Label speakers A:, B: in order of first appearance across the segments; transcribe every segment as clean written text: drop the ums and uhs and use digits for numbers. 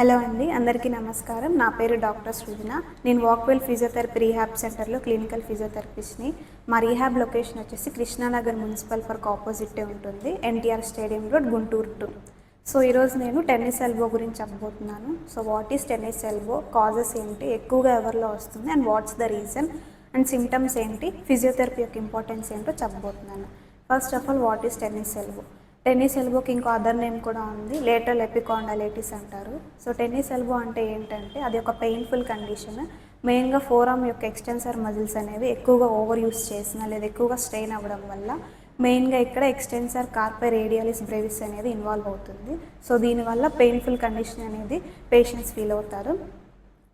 A: Hello అండి, అందరికీ నమస్కారం. నా పేరు డాక్టర్ సృజన. నేను వాక్వెల్ ఫిజియోథెరపీ రీహాబ్ సెంటర్లో క్లినికల్ ఫిజియోథెరపిస్ట్ని. మా రీహాబ్ లొకేషన్ వచ్చేసి కృష్ణానగర్ మున్సిపల్ పార్క్ ఆపోజిటే ఉంటుంది, NTR stadium road, Guntur 2. So ఈరోజు నేను టెన్నిస్ ఎల్బో గురించి చెప్పబోతున్నాను. So what is tennis elbow, causes ఏంటి, ఎక్కువగా ఎవరిలో వస్తుంది, and what's the reason, and symptoms ఏంటి, ఫిజియోథెరపీ యొక్క ఇంపార్టెన్స్ ఏంటో చెప్పబోతున్నాను. First of all, what is tennis elbow? Tennis ఎల్బోకి ఇంకో అదర్ నేమ్ కూడా ఉంది, లేటరల్ ఎపికాండలైటిస్ అంటారు. సో టెన్నిస్ ఎల్బో అంటే ఏంటంటే అది ఒక పెయిన్ఫుల్ కండిషన్. మెయిన్గా ఫోరామ్ యొక్క ఎక్స్టెన్సర్ మజిల్స్ అనేవి ఎక్కువగా ఓవర్ యూస్ చేసిన లేదా ఎక్కువగా స్ట్రెయిన్ అవ్వడం వల్ల మెయిన్గా ఇక్కడ ఎక్స్టెన్సర్ కార్పై రేడియాలిస్ బ్రెవిస్ అనేది ఇన్వాల్వ్ అవుతుంది. సో దీనివల్ల పెయిన్ఫుల్ కండిషన్ అనేది పేషెంట్స్ ఫీల్ అవుతారు.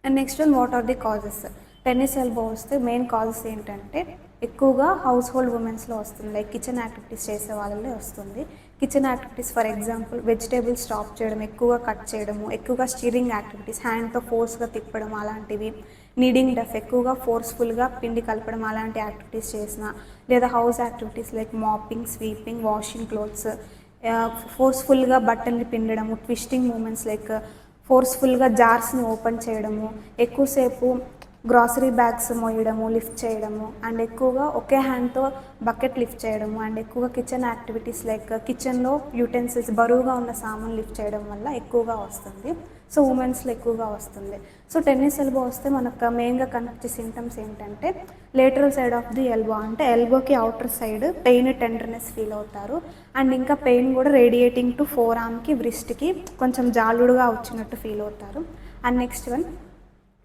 A: And next one, what are the causes? Tennis elbow వస్తే మెయిన్ కాజెస్ ఏంటంటే ఎక్కువగా హౌస్ హోల్డ్ ఉమెన్స్లో వస్తుంది, లైక్ కిచెన్ యాక్టివిటీస్ చేసే వాళ్ళలో వస్తుంది. Kitchen activities for example vegetables chop చేయడం, ఎక్కువగా కట్ చేయడము, ఎక్కువగా స్టీరింగ్ యాక్టివిటీస్, హ్యాండ్తో ఫోర్స్గా తిప్పడం అలాంటివి, నీడింగ్ డఫ్, ఎక్కువగా ఫోర్స్ఫుల్గా పిండి కలపడం అలాంటి యాక్టివిటీస్ చేసిన, లేదా house activities like mopping, sweeping, washing clothes, ఫోర్స్ఫుల్గా బట్టల్ని పిండడము, ట్విస్టింగ్ మూమెంట్స్ లైక్ ఫోర్స్ఫుల్గా జార్స్ని ఓపెన్ చేయడము, ఎక్కువసేపు గ్రాసరీ బ్యాగ్స్ మోయడము, లిఫ్ట్ చేయడము, అండ్ ఎక్కువగా ఒకే హ్యాండ్తో బకెట్ లిఫ్ట్ చేయడము, అండ్ ఎక్కువగా కిచెన్ యాక్టివిటీస్ లైక్ కిచెన్లో యూటెన్సిల్స్ బరువుగా ఉన్న సామాన్ లిఫ్ట్ చేయడం వల్ల ఎక్కువగా వస్తుంది. సో ఉమెన్స్లో ఎక్కువగా వస్తుంది. సో టెన్నిస్ ఎల్బో వస్తే మనకు మెయిన్గా కనిపించే సింటమ్స్ ఏంటంటే lateral side of the elbow, అంటే ఎల్బోకి outer side pain, tenderness feel అవుతారు. అండ్ ఇంకా పెయిన్ కూడా రేడియేటింగ్ టు ఫోర్ ఆర్మ్కి, వ్రిస్ట్కి కొంచెం జాలుడుగా వచ్చినట్టు ఫీల్ అవుతారు. And next one,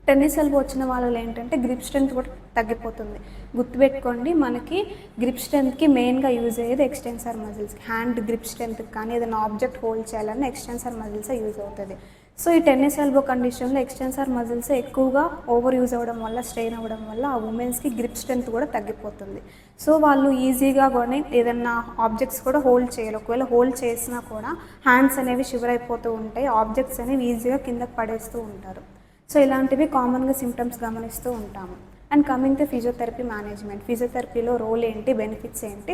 A: tennis elbow వచ్చిన వాళ్ళలో ఏంటంటే గ్రిప్ స్ట్రెంత్ కూడా తగ్గిపోతుంది. గుర్తుపెట్టుకోండి, మనకి గ్రిప్ స్ట్రెంత్కి మెయిన్గా యూజ్ అయ్యేది ఎక్స్టెన్సర్ మజిల్స్. హ్యాండ్ గ్రిప్ స్ట్రెంత్కి కానీ ఏదైనా ఆబ్జెక్ట్ హోల్డ్ చేయాలన్నా ఎక్స్టెన్సర్ మజిల్సే యూజ్ అవుతుంది. సో ఈ టెన్నిస్ ఎల్బో కండిషన్లో ఎక్స్టెన్సర్ మజిల్స్ ఎక్కువగా ఓవర్ యూజ్ అవ్వడం వల్ల, స్ట్రెయిన్ అవ్వడం వల్ల ఆ ఉమెన్స్కి గ్రిప్ స్ట్రెంత్ కూడా తగ్గిపోతుంది. సో వాళ్ళు ఈజీగా కానీ ఏదైనా ఆబ్జెక్ట్స్ కూడా హోల్డ్ చేయరు. ఒకవేళ హోల్డ్ చేసినా కూడా హ్యాండ్స్ అనేవి షివర్ అయిపోతూ ఉంటాయి, ఆబ్జెక్ట్స్ అనేవి ఈజీగా కిందకి పడేస్తూ ఉంటారు. సో ఇలాంటివి కామన్గా సిమ్టమ్స్ గమనిస్తూ ఉంటాము. And coming to physiotherapy management, ఫిజియోథెరపీలో రోల్ ఏంటి, బెనిఫిట్స్ ఏంటి,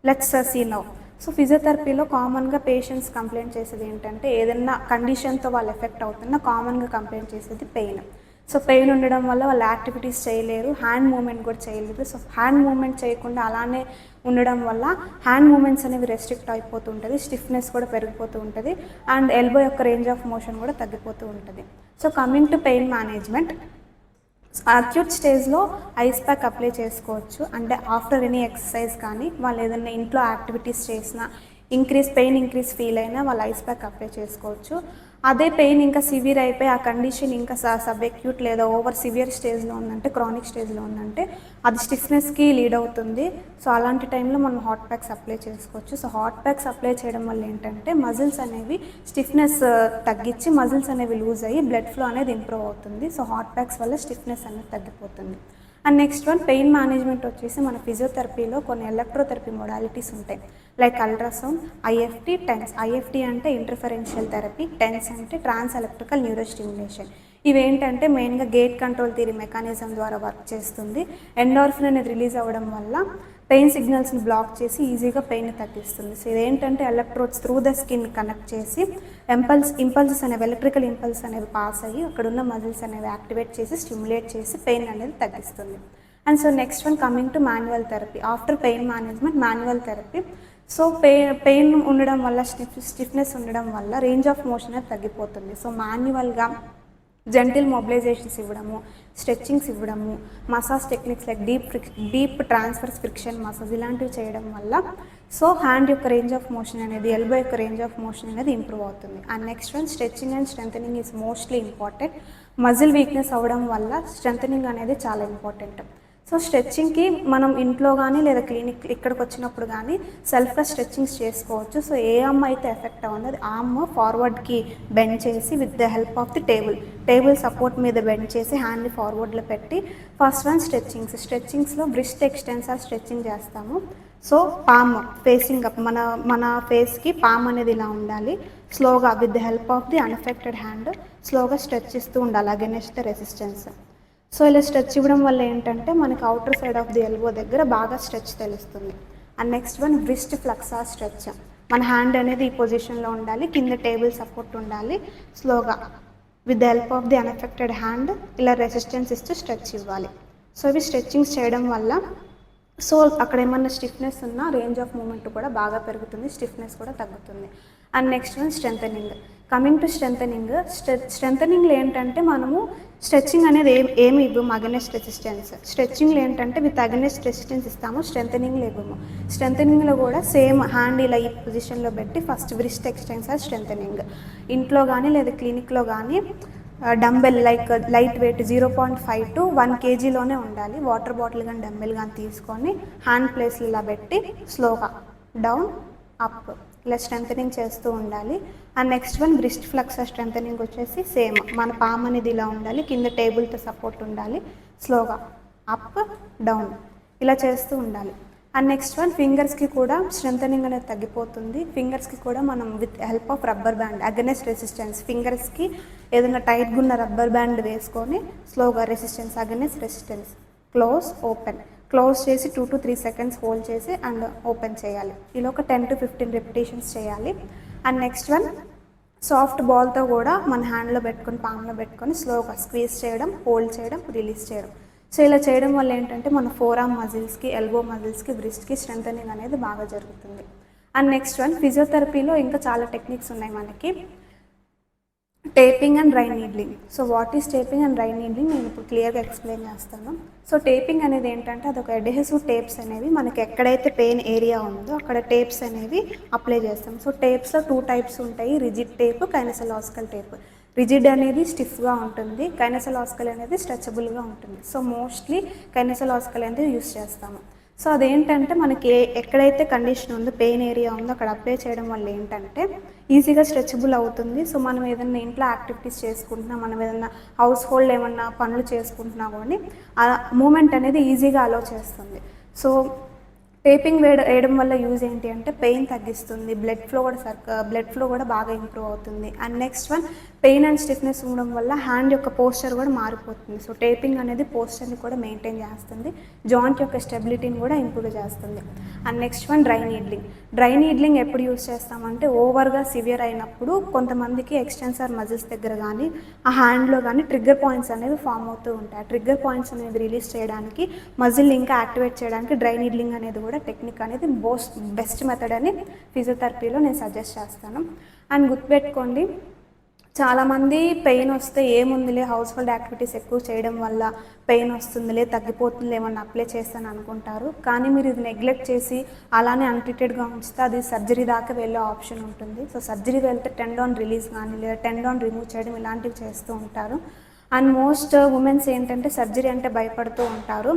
A: లెట్స్ సీ నౌ. సో ఫిజియోథెరపీలో కామన్గా పేషెంట్స్ కంప్లైంట్ చేసేది ఏంటంటే ఏదైనా కండిషన్తో వాళ్ళు ఎఫెక్ట్ అవుతున్నా కామన్గా కంప్లైంట్ చేసేది పెయిన్. సో పెయిన్ ఉండడం వల్ల వాళ్ళు యాక్టివిటీస్ చేయలేరు, హ్యాండ్ మూమెంట్ కూడా చేయలేరు. సో హ్యాండ్ మూమెంట్ చేయకుండా అలానే ఉండడం వల్ల హ్యాండ్ మూమెంట్స్ అనేవి రెస్ట్రిక్ట్ అయిపోతూ ఉంటుంది, స్టిఫ్నెస్ కూడా పెరిగిపోతూ ఉంటుంది, అండ్ ఎల్బో యొక్క రేంజ్ ఆఫ్ మోషన్ కూడా తగ్గిపోతూ ఉంటుంది. So coming to pain management, acute స్టేజ్లో ఐస్ ప్యాక్ అప్లై చేసుకోవచ్చు. అంటే ఆఫ్టర్ ఎనీ ఎక్సర్సైజ్ కానీ వాళ్ళు ఏదైనా ఇంట్లో యాక్టివిటీస్ చేసినా పెయిన్ ఇంక్రీజ్ ఫీల్ అయినా వాళ్ళు ఐస్ ప్యాక్ అప్లై చేసుకోవచ్చు. అదే పెయిన్ ఇంకా సివియర్ అయిపోయి ఆ కండిషన్ ఇంకా సబ్ అక్యూట్ లేదా ఓవర్ సివియర్ స్టేజ్లో ఉందంటే, క్రానిక్ స్టేజ్లో ఉందంటే అది స్టిఫ్నెస్కి లీడ్ అవుతుంది. సో అలాంటి టైంలో మనం హాట్ ప్యాక్స్ అప్లై చేసుకోవచ్చు. సో హాట్ ప్యాక్స్ అప్లై చేయడం వల్ల ఏంటంటే మజిల్స్ అనేవి స్టిఫ్నెస్ తగ్గించి మజిల్స్ అనేవి లూజ్ అయ్యి బ్లడ్ ఫ్లో అనేది ఇంప్రూవ్ అవుతుంది. సో హాట్ ప్యాక్స్ వల్ల స్టిఫ్నెస్ అనేది తగ్గిపోతుంది. And next one, pain management వచ్చేసి మన ఫిజియోథెరపీలో కొన్ని ఎలక్ట్రోథెరపీ మోడాలిటీస్ ఉంటాయి, like ultrasound, IFT, TENS. IFT అంటే ఇంటర్ఫరెన్షియల్ థెరపీ, టెన్స్ అంటే ట్రాన్స్ ఎలక్ట్రికల్ న్యూరో స్టిమ్యులేషన్. ఇవేంటంటే మెయిన్గా గేట్ కంట్రోల్ థియరీ మెకానిజం ద్వారా వర్క్ చేస్తుంది. ఎండార్ఫిన్ అనేది రిలీజ్ అవ్వడం వల్ల పెయిన్ సిగ్నల్స్ని బ్లాక్ చేసి ఈజీగా పెయిన్ తగ్గిస్తుంది. సో ఇదేంటంటే electrodes through the skin connect చేసి ఇంపల్సెస్ అనేవి, ఎలక్ట్రికల్ ఇంపల్స్ అనేవి పాస్ అయ్యి అక్కడున్న మజిల్స్ అనేవి యాక్టివేట్ చేసి స్టిమ్యులేట్ చేసి పెయిన్ అనేది తగ్గిస్తుంది. And so next one, coming to manual therapy. After pain management, manual therapy. So pain ఉండడం వల్ల, స్టిఫ్నెస్ ఉండడం వల్ల రేంజ్ ఆఫ్ మోషన్ అనేది తగ్గిపోతుంది. సో మాన్యువల్గా జెంటిల్ మొబిలైజేషన్స్ ఇవ్వడము, స్ట్రెచ్చింగ్స్ ఇవ్వడము, massage techniques like deep transfers, friction massage ఇలాంటివి చేయడం వల్ల సో హ్యాండ్ యొక్క రేంజ్ ఆఫ్ మోషన్ అనేది, ఎల్బో యొక్క రేంజ్ ఆఫ్ మోషన్ అనేది ఇంప్రూవ్ అవుతుంది. And next one, stretching and strengthening is mostly important. Muscle weakness అవ్వడం వల్ల స్ట్రెంథనింగ్ అనేది చాలా ఇంపార్టెంట్. సో స్ట్రెచ్చింగ్కి మనం ఇంట్లో కానీ లేదా క్లినిక్ ఇక్కడికి వచ్చినప్పుడు కానీ సెల్ఫ్గా స్ట్రెచ్చింగ్స్ చేసుకోవచ్చు. సో ఏ ఆర్మ్ అయితే ఎఫెక్ట్ అవ్వదు అది ఆర్మ్ ఫార్వర్డ్కి బెండ్ చేసి with the help of the table support మీద బెండ్ చేసి హ్యాండ్ని ఫార్వర్డ్లో పెట్టి ఫస్ట్ వన్ స్ట్రెచ్చింగ్స్లో బ్రిస్ట్ ఎక్స్టెన్సర్ స్ట్రెచ్చింగ్ చేస్తాము. సో పామ్ ఫేసింగ్ అప్, మన ఫేస్కి పామ్ అనేది ఇలా ఉండాలి. స్లోగా with the help of the unaffected hand స్లోగా స్ట్రెచ్ ఇస్తూ ఉండాలి అగైనెస్ట్ ద రెసిస్టెన్స్. సో ఇలా స్ట్రెచ్ ఇవ్వడం వల్ల ఏంటంటే మనకి outer side of the elbow దగ్గర బాగా స్ట్రెచ్ తెలుస్తుంది. And next one, wrist flexor stretch. మన హ్యాండ్ అనేది ఈ పొజిషన్లో ఉండాలి, కింద టేబుల్ సపోర్ట్ ఉండాలి, స్లోగా with the help of the unaffected hand ఇలా రెసిస్టెన్స్ ఇస్తూ స్ట్రెచ్ ఇవ్వాలి. సో ఇవి స్ట్రెచ్చింగ్స్ చేయడం వల్ల సో అక్కడ ఏమన్నా స్టిఫ్నెస్ ఉన్నా రేంజ్ ఆఫ్ మూమెంట్ కూడా బాగా పెరుగుతుంది, స్టిఫ్నెస్ కూడా తగ్గుతుంది. And next one strengthening. Coming to స్ట్రెంథనింగ్లో ఏంటంటే మనము స్ట్రెచ్చింగ్ అనేది ఏమి ఇవ్వము అగనెస్ట్ రెసిస్టెన్స్. స్ట్రెచ్చింగ్లో ఏంటంటే విత్ అగనెస్ట్ రెసిస్టెన్స్ ఇస్తాము, స్ట్రెంథనింగ్లో ఇవ్వము. స్ట్రెంథనింగ్లో కూడా సేమ్ హ్యాండ్ ఇలా ఈ పొజిషన్లో పెట్టి ఫస్ట్ వ్రిస్ట్ ఎక్స్టెన్సర్ స్ట్రెంథనింగ్. ఇంట్లో కానీ లేదా క్లినిక్లో కానీ డంబెల్ లైట్ వెయిట్ 0.5 to 1 kgలోనే ఉండాలి. వాటర్ బాటిల్ కానీ డంబెల్ కానీ తీసుకొని హ్యాండ్ ప్లేస్లు ఇలా పెట్టి స్లోగా డౌన్ అప్ ఇలా స్ట్రెంథనింగ్ చేస్తూ ఉండాలి. And next one wrist flexor strengthening వచ్చేసి సేమ్ మన పామ్ అనేది ఇలా ఉండాలి, కింద టేబుల్తో సపోర్ట్ ఉండాలి, స్లోగా అప్ డౌన్ ఇలా చేస్తూ ఉండాలి. అండ్ నెక్స్ట్ వన్ ఫింగర్స్కి కూడా స్ట్రెంథనింగ్ అనేది తగ్గిపోతుంది. ఫింగర్స్కి కూడా మనం with help of rubber band against resistance ఫింగర్స్కి ఏదైనా టైట్గా ఉన్న రబ్బర్ బ్యాండ్ వేసుకొని స్లోగా resistance against resistance close open close చేసి 2 to 3 seconds హోల్డ్ చేసి అండ్ ఓపెన్ చేయాలి. ఇలా ఒక 10 to 15 repetitions చేయాలి. అండ్ నెక్స్ట్ వన్ సాఫ్ట్ బాల్తో కూడా మన హ్యాండ్లో పెట్టుకొని పామ్లో పెట్టుకొని స్లోగా స్క్వీజ్ చేయడం, హోల్డ్ చేయడం, రిలీజ్ చేయడం. సో ఇలా చేయడం వల్ల ఏంటంటే మన ఫోర్ ఆర్మ్ మజిల్స్కి, ఎల్బో మజిల్స్కి, బ్రిస్ట్కి స్ట్రెంథనింగ్ అనేది బాగా జరుగుతుంది. అండ్ నెక్స్ట్ వన్ ఫిజియోథెరపీలో ఇంకా చాలా టెక్నిక్స్ ఉన్నాయి మనకి. Taping and dry needling. So what is taping and dry needling నేను ఇప్పుడు క్లియర్గా ఎక్స్ప్లెయిన్ చేస్తాను. సో టేపింగ్ అనేది ఏంటంటే అదొక అడ్హెసివ్ టేప్స్ అనేవి మనకి ఎక్కడైతే పెయిన్ ఏరియా ఉందో అక్కడ టేప్స్ అనేవి అప్లై చేస్తాం. సో టేప్స్లో 2 types ఉంటాయి, రిజిడ్ టేప్, కైనసలాజికల్ టేప్. రిజిడ్ అనేది స్టిఫ్గా ఉంటుంది, కైనసలాజికల్ అనేది స్ట్రెచబుల్గా ఉంటుంది. సో మోస్ట్లీ కైనసలాజికల్ అనేది యూస్ చేస్తాము. సో అదేంటంటే మనకి ఎక్కడైతే కండిషన్ ఉందో పెయిన్ ఏరియా ఉందో అక్కడ అప్లై చేయడం వల్ల ఏంటంటే ఈజీగా స్ట్రెచబుల్ అవుతుంది. సో మనం ఏదైనా ఇంట్లో యాక్టివిటీస్ చేసుకుంటున్నా, మనం ఏదైనా హౌస్ హోల్డ్ ఏమన్నా పనులు చేసుకుంటున్నా కానీ ఆ మూమెంట్ అనేది ఈజీగా అలో చేస్తుంది. సో టేపింగ్ వేయడం వల్ల యూజ్ ఏంటి అంటే పెయిన్ తగ్గిస్తుంది, బ్లడ్ ఫ్లో కూడా బాగా ఇంప్రూవ్ అవుతుంది. And next one pain and stiffness ఉండడం వల్ల హ్యాండ్ యొక్క పోస్చర్ కూడా మారిపోతుంది. సో టేపింగ్ అనేది పోస్చర్ని కూడా మెయింటైన్ చేస్తుంది, జాయింట్ యొక్క స్టెబిలిటీని కూడా ఇంప్రూవ్ చేస్తుంది. And next one dry needling. Dry needling ఎప్పుడు యూజ్ చేస్తామంటే ఓవర్గా సివియర్ అయినప్పుడు కొంతమందికి ఎక్స్టెన్సర్ మజిల్స్ దగ్గర కానీ ఆ హ్యాండ్లో కానీ ట్రిగ్గర్ పాయింట్స్ అనేవి ఫామ్ అవుతూ ఉంటాయి. ఆ ట్రిగ్గర్ పాయింట్స్ అనేది రిలీజ్ చేయడానికి, మజిల్ ఇంకా యాక్టివేట్ చేయడానికి డ్రై నీడ్లింగ్ అనేది కూడా టెక్నిక్ అనేది బెస్ట్ మెథడ్ అని ఫిజియోథెరపీలో నేను సజెస్ట్ చేస్తాను. అండ్ గుర్తుపెట్టుకోండి, చాలామంది పెయిన్ వస్తే ఏముందిలే హౌస్ హోల్డ్ యాక్టివిటీస్ ఎక్కువ చేయడం వల్ల పెయిన్ వస్తుందిలే, తగ్గిపోతుంది, ఏమన్నా అప్లై చేస్తాను అనుకుంటారు. కానీ మీరు ఇది నెగ్లెక్ట్ చేసి అలానే అన్ట్రీటెడ్గా ఉంచితే అది సర్జరీ దాకా వెళ్ళే ఆప్షన్ ఉంటుంది. సో సర్జరీ వెళ్తే టెండాన్ రిలీజ్ కానీ లేదా టెండాన్ రిమూవ్ చేయడం ఇలాంటివి చేస్తూ ఉంటారు. అండ్ మోస్ట్ ఉమెన్స్ ఏంటంటే సర్జరీ అంటే భయపడుతూ ఉంటారు,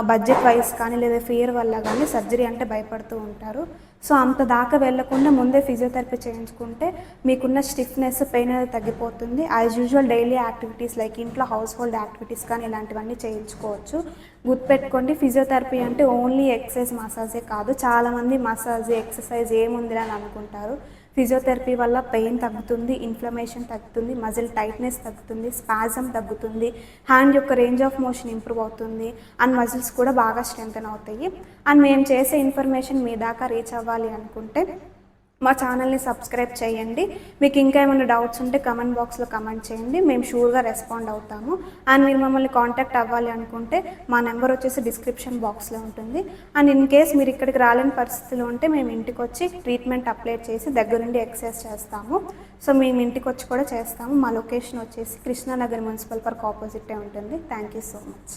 A: బడ్జెట్ వైజ్ కానీ లేదా ఫియర్ వల్ల కానీ సర్జరీ అంటే భయపడుతూ ఉంటారు. సో అంత దాకా వెళ్లకుండా ముందే ఫిజియోథెరపీ చేయించుకుంటే మీకున్న స్టిఫ్నెస్, పెయిన్ అనేది తగ్గిపోతుంది. As usual daily activities like ఇంట్లో హౌస్ హోల్డ్ యాక్టివిటీస్ కానీ ఇలాంటివన్నీ చేయించుకోవచ్చు. గుర్తుపెట్టుకోండి, ఫిజియోథెరపీ అంటే ఓన్లీ ఎక్సర్సైజ్ మసాజే కాదు. చాలామంది మసాజ్ ఎక్సర్సైజ్ ఏముంది అని అనుకుంటారు. ఫిజియోథెరపీ వల్ల పెయిన్ తగ్గుతుంది, ఇన్ఫ్లమేషన్ తగ్గుతుంది, మజిల్ టైట్నెస్ తగ్గుతుంది, స్పాజమ్ తగ్గుతుంది, హ్యాండ్ యొక్క రేంజ్ ఆఫ్ మోషన్ ఇంప్రూవ్ అవుతుంది, అండ్ మజిల్స్ కూడా బాగా స్ట్రెంథెన్ అవుతాయి. అండ్ మేము చేసే ఇన్ఫర్మేషన్ మీ దాకా రీచ్ అవ్వాలి అనుకుంటే మా ఛానల్ని సబ్స్క్రైబ్ చేయండి. మీకు ఇంకా ఏమైనా డౌట్స్ ఉంటే కమెంట్ బాక్స్లో కమెంట్ చేయండి, మేము షూర్గా రెస్పాండ్ అవుతాము. అండ్ మీరు మమ్మల్ని కాంటాక్ట్ అవ్వాలి అనుకుంటే మా నెంబర్ వచ్చేసి డిస్క్రిప్షన్ బాక్స్లో ఉంటుంది. అండ్ ఇన్ కేస్ మీరు ఇక్కడికి రాలేని పరిస్థితులు ఉంటే మేము ఇంటికి వచ్చి ట్రీట్మెంట్ అప్లై చేసి దగ్గరుండి ఎక్సర్సైజ్ చేస్తాము. సో మేము ఇంటికి వచ్చి కూడా చేస్తాము. మా లొకేషన్ వచ్చేసి కృష్ణానగర్ మున్సిపల్ పార్క్ ఆపోజిటే ఉంటుంది. Thank you so much.